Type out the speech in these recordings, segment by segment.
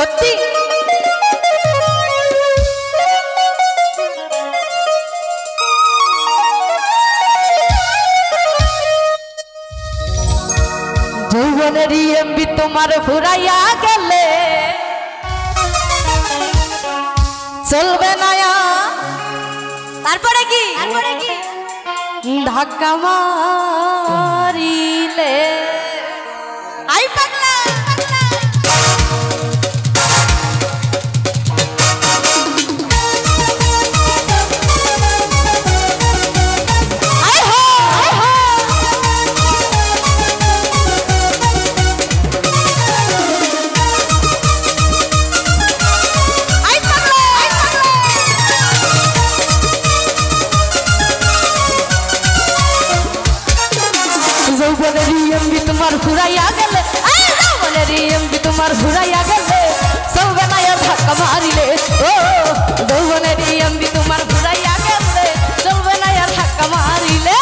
সত্যি যৌবনেরই এমবি তোমার ফুরাইয়া গেলে চলবে না। তারপরে কি ধাক্কা মারিলে আই পাগলা তোমার ঘুরাইয়া গেলে তোমার ঘুরাইয়া গেলে চলবে না ধাক্কা মারিলে। ও যৌবনের এমবি তোমার ঘুরাইয়া গেলে চলবে না ধাক্কা মারিলে।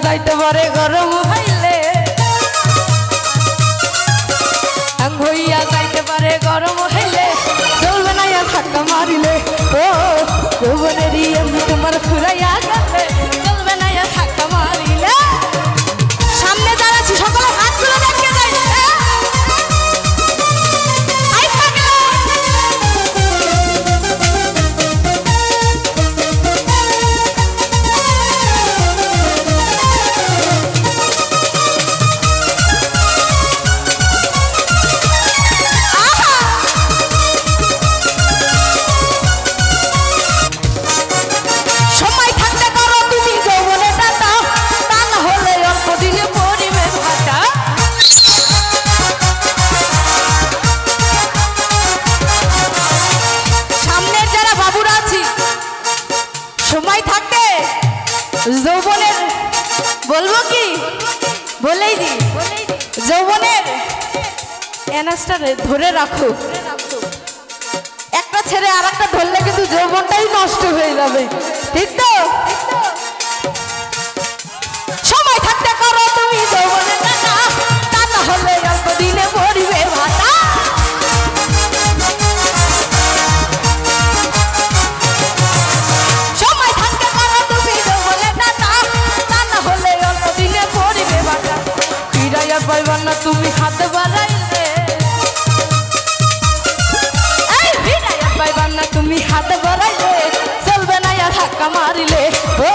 যাইতে পারে গরম হইলে হইয়া যাইতে পারে গরম হইলে চলবে না ধাক্কা মারিলে। ও যৌবনেরই এমবি তোমার ঘুরাইয়া গেলে চলবে না ধাক্কা মারিলে। সামনে দাঁড়াচ্ছি সকলে হাতগুলো দেখে যাই। যৌবনের বলবো কি বলেই দি যৌবনের এনাসটা ধরে রাখো। একটা ছেড়ে আর একটা ধরলে কিন্তু যৌবনটাই নষ্ট হয়ে যাবে। ঠিক তো? সময় থাকতে করো তুমি যৌবনের টাকা, তা না হলে অল্প দিনে পড়িবে ভাতা। পাইবার না তুমি হাত বাড়াইলে, পাইবার না তুমি হাত বাড়াইলে চলবে না ধাক্কা মারিলে। ও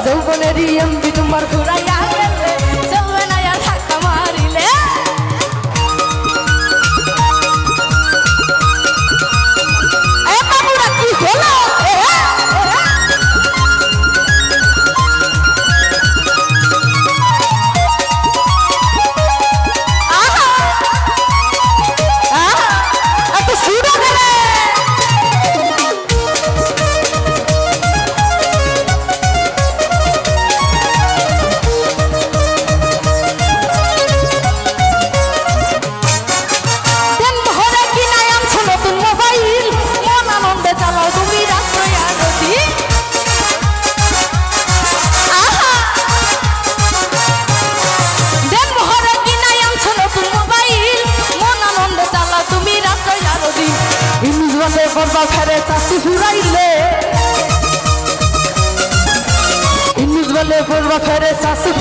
যৌবনেরই এমবি তোমার ঘুরাইয়া গেলে চলবে না ধাক্কা মারিলে। কি হলো? ফেরে চাষি ফুরাইলে ইংলিশ বলে পড়বা ফেরে চাষি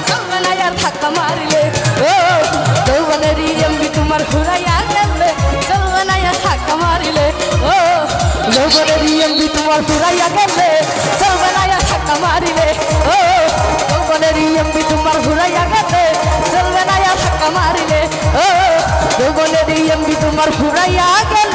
চলবে না ধাক্কা মারিলে। ও যৌবনেরই এমবি তোমার ঘুরাইয়া গেলে চলবে না ধাক্কা মারিলে। ও যৌবনেরই এমবি তোমার ঘুরাইয়া গেলে চলবে না ধাক্কা মারিলে। ও যৌবনেরই এমবি তোমার ঘুরাইয়া গেলে চলবে না ধাক্কা মারিলে। ও যৌবনেরই এমবি তোমার ঘুরাইয়া গেলে